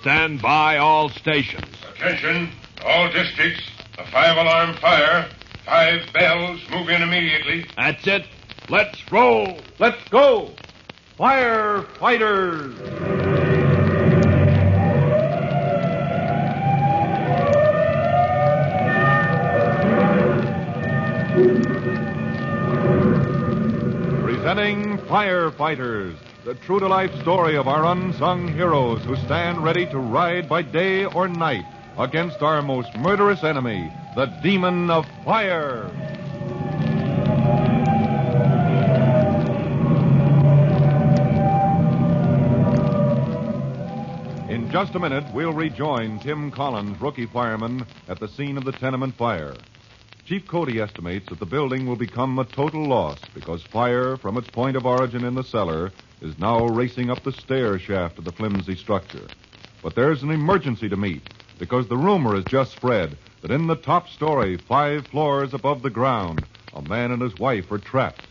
stand by all stations. Attention, all districts. A 5-alarm fire. 5 bells. Move in immediately. That's it. Let's roll. Let's go. Firefighters. Presenting Firefighters, the true-to-life story of our unsung heroes who stand ready to ride by day or night against our most murderous enemy, the demon of fire. In just a minute, we'll rejoin Tim Collins, rookie fireman, at the scene of the tenement fire. Chief Cody estimates that the building will become a total loss because fire, from its point of origin in the cellar, is now racing up the stair shaft of the flimsy structure. But there's an emergency to meet because the rumor has just spread that in the top story, 5 floors above the ground, a man and his wife are trapped.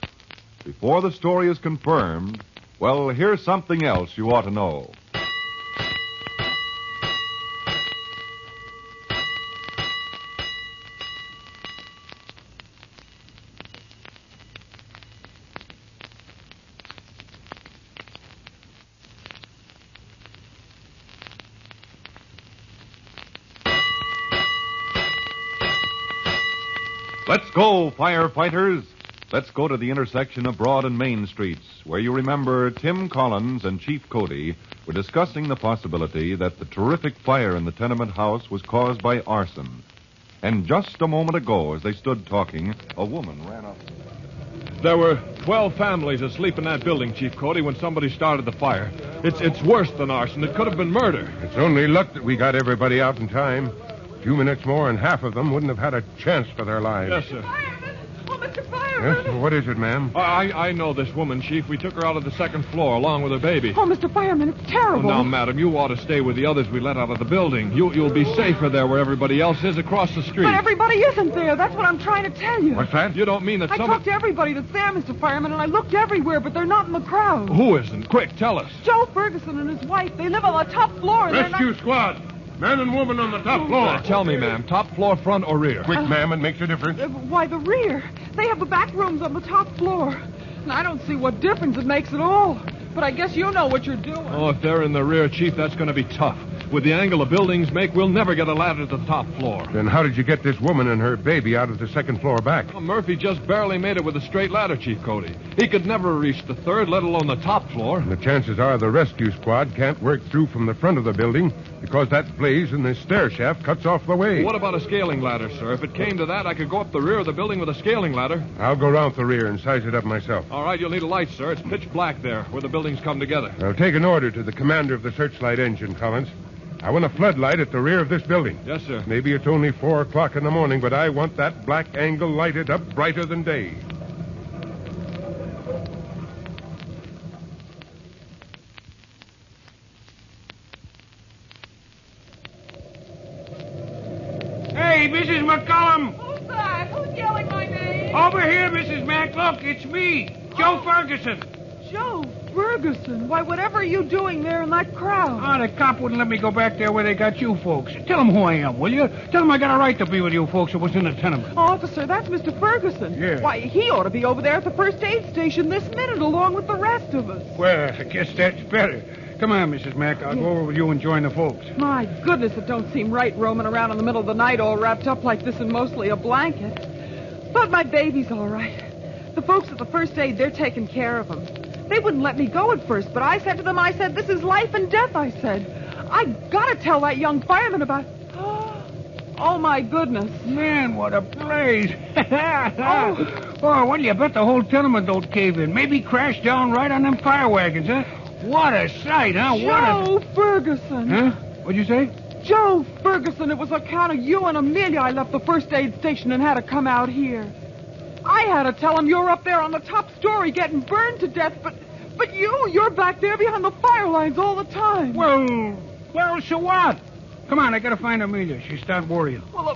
Before the story is confirmed, well, here's something else you ought to know. Let's go, firefighters. Let's go to the intersection of Broad and Main Streets, where you remember Tim Collins and Chief Cody were discussing the possibility that the terrific fire in the tenement house was caused by arson. And just a moment ago, as they stood talking, a woman ran up. There were 12 families asleep in that building, Chief Cody, when somebody started the fire. It's worse than arson. It could have been murder. It's only luck that we got everybody out in time. A few minutes more and half of them wouldn't have had a chance for their lives. Yes, sir. Fireman! Oh, Mr. Fireman! Yes? What is it, ma'am? I know this woman, Chief. We took her out of the second floor along with her baby. Oh, Mr. Fireman, it's Oh, terrible. now, madam, you ought to stay with the others we let out of the building. You'll be safer there where everybody else is across the street. But everybody isn't there. That's what I'm trying to tell you. What's that? You don't mean that I talked to everybody that's there, Mr. Fireman, and I looked everywhere, but they're not in the crowd. Who isn't? Quick, tell us. Joe Ferguson and his wife, they live on the top floor. And Rescue squad. Man and woman on the top floor. Tell me, ma'am, top floor, front or rear? Quick, ma'am, it makes a difference. Why, the rear. They have the back rooms on the top floor. And I don't see what difference it makes at all. But I guess you know what you're doing. Oh, if they're in the rear, Chief, that's going to be tough. With the angle the buildings make, we'll never get a ladder to the top floor. Then how did you get this woman and her baby out of the second floor back? Well, Murphy just barely made it with a straight ladder, Chief Cody. He could never reach the third, let alone the top floor. And the chances are the rescue squad can't work through from the front of the building because that blaze in the stair shaft cuts off the way. What about a scaling ladder, sir? If it came to that, I could go up the rear of the building with a scaling ladder. I'll go round the rear and size it up myself. All right, you'll need a light, sir. It's pitch black there, where the buildings come together. I'll take an order to the commander of the searchlight engine, Collins. I want a floodlight at the rear of this building. Yes, sir. Maybe it's only 4 o'clock in the morning, but I want that black angle lighted up brighter than day. Hey, Mrs. McCullum! Who's that? Who's yelling my name? Over here, Mrs. Mack. Look, it's me, Joe Ferguson. Joe Ferguson. Why, whatever are you doing there in that crowd? Oh, the cop wouldn't let me go back there where they got you folks. Tell them who I am, will you? Tell them I got a right to be with you folks that was in the tenement. Officer, that's Mr. Ferguson. Yeah. Why, he ought to be over there at the first aid station this minute along with the rest of us. Well, I guess that's better. Come on, Mrs. Mack. I'll go over with you and join the folks. My goodness, it don't seem right roaming around in the middle of the night all wrapped up like this in mostly a blanket. But my baby's all right. The folks at the first aid, they're taking care of him. They wouldn't let me go at first, but I said to them, this is life and death, I said. I gotta tell that young fireman about... Oh, my goodness. Man, what a blaze. Oh, well, you bet the whole tenement don't cave in. Maybe crash down right on them fire wagons, huh? What a sight, huh? Joe Ferguson. Huh? What'd you say? Joe Ferguson, it was on account of you and Amelia I left the first aid station and had to come out here. I had to tell him you're up there on the top story getting burned to death, but you're back there behind the fire lines all the time. Well, so what? Come on, I gotta find Amelia. She started worrying. Well,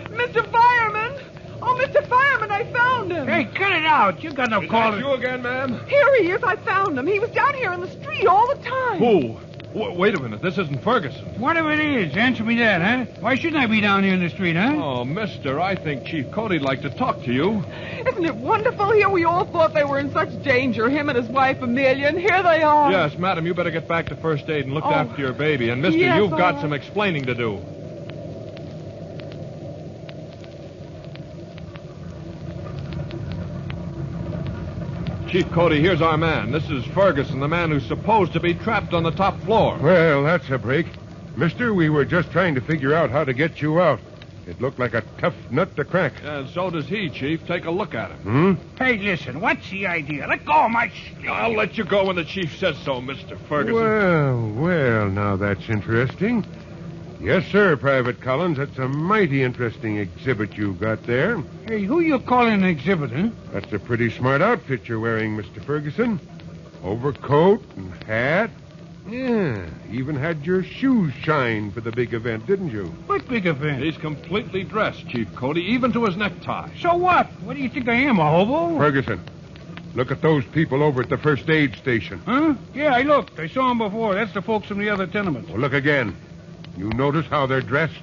Mr. Fireman! Oh, Mr. Fireman, I found him. Hey, cut it out. You got no call. You again, ma'am? Here he is. I found him. He was down here in the street all the time. Who? Wait a minute. This isn't Ferguson. What if it is? Answer me that, huh? Why shouldn't I be down here in the street, huh? Oh, mister, I think Chief Cody'd like to talk to you. Isn't it wonderful here? We all thought they were in such danger, him and his wife Amelia, and here they are. Yes, madam, you better get back to first aid and look after your baby. And, mister, yes, you've got all some right. explaining to do. Chief Cody, here's our man. This is Ferguson, the man who's supposed to be trapped on the top floor. Well, that's a break. Mister, we were just trying to figure out how to get you out. It looked like a tough nut to crack. Yeah, and so does he, Chief. Take a look at him. Hey, listen, what's the idea? Let go of my... I'll let you go when the chief says so, Mr. Ferguson. Well, now that's interesting. Yes, sir, Private Collins. That's a mighty interesting exhibit you've got there. Hey, who you calling an exhibit, huh? That's a pretty smart outfit you're wearing, Mr. Ferguson. Overcoat and hat. Yeah, even had your shoes shine for the big event, didn't you? What big event? He's completely dressed, Chief Cody, even to his necktie. So what? What do you think I am, a hobo? Ferguson, look at those people over at the first aid station. Huh? Yeah, I looked. I saw them before. That's the folks from the other tenements. Well, look again. You notice how they're dressed?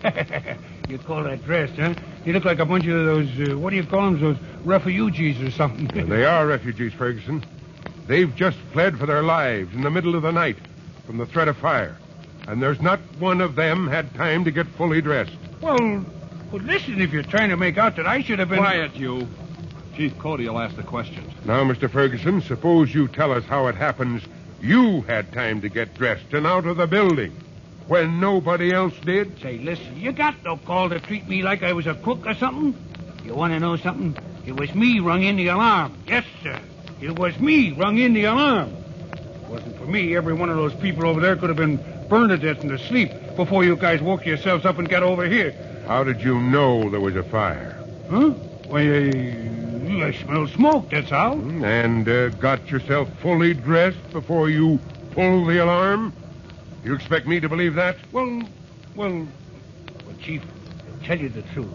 You call that dressed, huh? You look like a bunch of those, what do you call them, those refugees or something. They are refugees, Ferguson. They've just fled for their lives in the middle of the night from the threat of fire. And there's not one of them had time to get fully dressed. Well, listen, if you're trying to make out that I should have been... Quiet, you. Chief Cody will ask the questions. Now, Mr. Ferguson, suppose you tell us how it happens you had time to get dressed and out of the building when nobody else did. Say, listen, you got no call to treat me like I was a crook or something. You want to know something? It was me rung in the alarm. Yes, sir. It was me rung in the alarm. If it wasn't for me, every one of those people over there could have been burned to death in their sleep before you guys woke yourselves up and got over here. How did you know there was a fire? Huh? Why, I smelled smoke, that's how. And got yourself fully dressed before you pulled the alarm? You expect me to believe that? Well, Chief, to tell you the truth,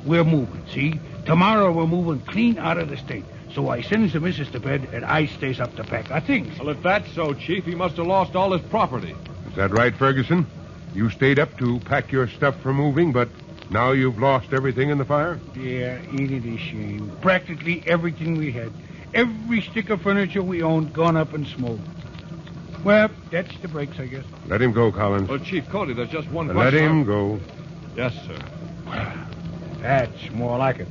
we're moving, see? Tomorrow we're moving clean out of the state. So I sends the missus to bed, and I stays up to pack our things. Well, if that's so, Chief, he must have lost all his property. Is that right, Ferguson? You stayed up to pack your stuff for moving, but now you've lost everything in the fire? Yeah, ain't it a shame? Practically everything we had. Every stick of furniture we owned gone up in smoke. Well, that's the breaks, I guess. Let him go, Collins. Well, Chief Cody, there's just one Let question. him go. Yes, sir. That's more like it.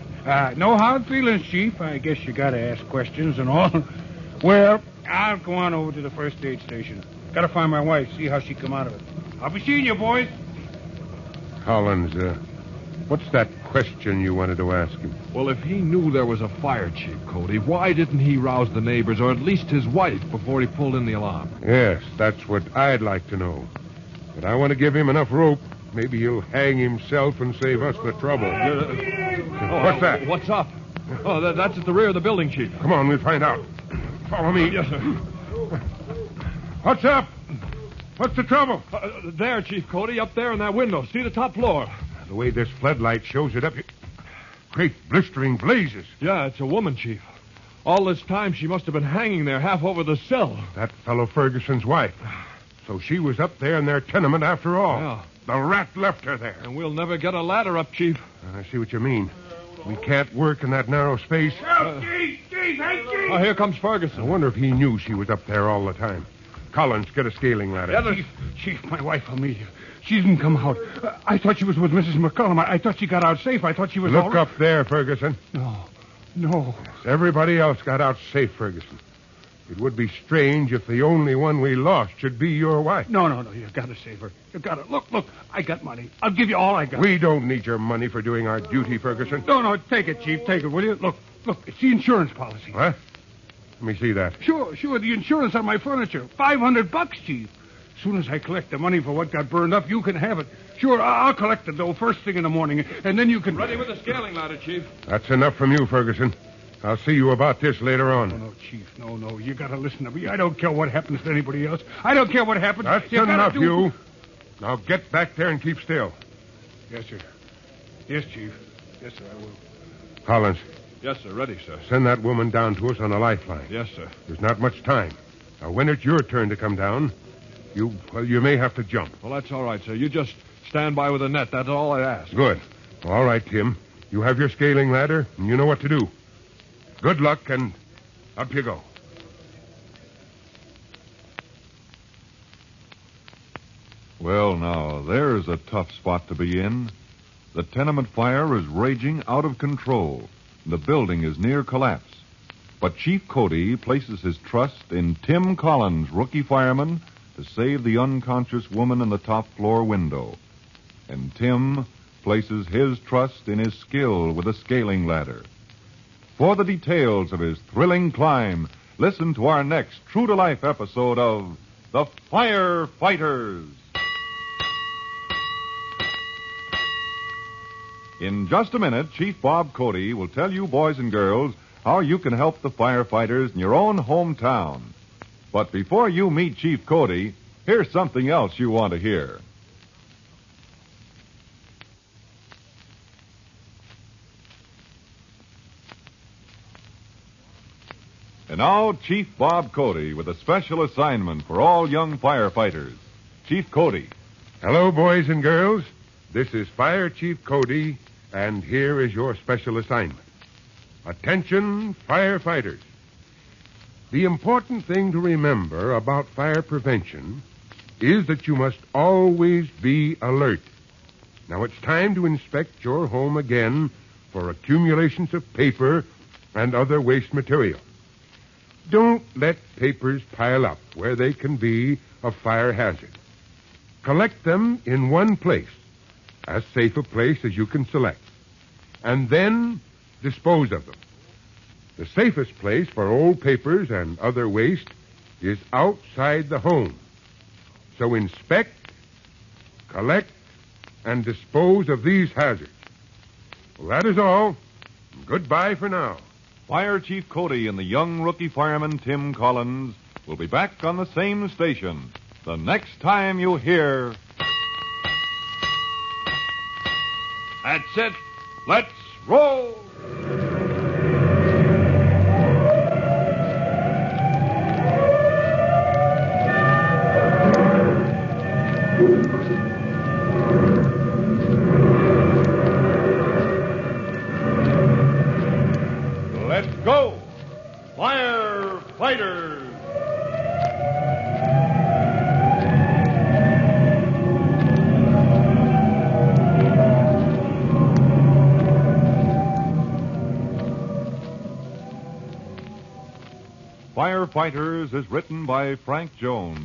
No hard feelings, Chief. I guess you gotta ask questions and all. Well, I'll go on over to the first aid station. Gotta find my wife, see how she come out of it. I'll be seeing you, boys. Collins, what's that question you wanted to ask him? Well, if he knew there was a fire, Chief Cody, why didn't he rouse the neighbors, or at least his wife, before he pulled in the alarm? Yes, that's what I'd like to know. But I want to give him enough rope. Maybe he'll hang himself and save us the trouble. What's that? What's up? Oh, that's at the rear of the building, Chief. Come on, we'll find out. Follow me. Yes, sir. What's up? What's the trouble? There, Chief Cody, up there in that window. See the top floor? The way this floodlight shows it up, great blistering blazes. Yeah, it's a woman, Chief. All this time, she must have been hanging there half over the sill. That fellow Ferguson's wife. So she was up there in their tenement after all. Yeah. The rat left her there. And we'll never get a ladder up, Chief. I see what you mean. We can't work in that narrow space. Chief, hey, Chief! Oh, here comes I Ferguson. wonder if he knew she was up there all the time. Collins, get a scaling ladder. Yeah, Chief, my wife, Amelia. She didn't come out. I thought she was with Mrs. McCullum. I thought she got out safe. I thought she was all Look right. up there, Ferguson. No. Everybody else got out safe, Ferguson. It would be strange if the only one we lost should be your wife. No. You gotta save her. You gotta. Look. I got money. I'll give you all I got. We don't need your money for doing our duty, Ferguson. No. Take it, Chief. Take it, will you? Look. It's the insurance policy. What? Let me see that. Sure. The insurance on my furniture. $500, Chief. As soon as I collect the money for what got burned up, you can have it. Sure, I'll collect the dough first thing in the morning, and then you can... Ready with the scaling ladder, Chief. That's enough from you, Ferguson. I'll see you about this later on. No, Chief. No. You gotta listen to me. I don't care what happens to anybody else. I don't care what happens. That's You gotta enough, do- you. Now get back there and keep still. Yes, sir. Yes, Chief. Yes, sir, I will. Collins, Yes, sir. Ready, sir. send that woman down to us on a lifeline. Yes, sir. There's not much time. Now, when it's your turn to come down, You may have to jump. Well, that's all right, sir. You just stand by with a net. That's all I ask. Good. All right, Tim. You have your scaling ladder, and you know what to do. Good luck, and up you go. Well, now, there's a tough spot to be in. The tenement fire is raging out of control. The building is near collapse. But Chief Cody places his trust in Tim Collins, rookie fireman, to save the unconscious woman in the top floor window. And Tim places his trust in his skill with a scaling ladder. For the details of his thrilling climb, listen to our next true-to-life episode of The Firefighters. In just a minute, Chief Bob Cody will tell you boys and girls how you can help the firefighters in your own hometown. But before you meet Chief Cody, here's something else you want to hear. And now, Chief Bob Cody with a special assignment for all young firefighters. Chief Cody. Hello, boys and girls. This is Fire Chief Cody, and here is your special assignment. Attention, firefighters. The important thing to remember about fire prevention is that you must always be alert. Now, it's time to inspect your home again for accumulations of paper and other waste material. Don't let papers pile up where they can be a fire hazard. Collect them in one place, as safe a place as you can select, and then dispose of them. The safest place for old papers and other waste is outside the home. So inspect, collect, and dispose of these hazards. Well, that is all. Goodbye for now. Fire Chief Cody and the young rookie fireman Tim Collins will be back on the same station the next time you hear... That's it. Let's roll. Let's go. Firefighters. Firefighters is written by Frank Jones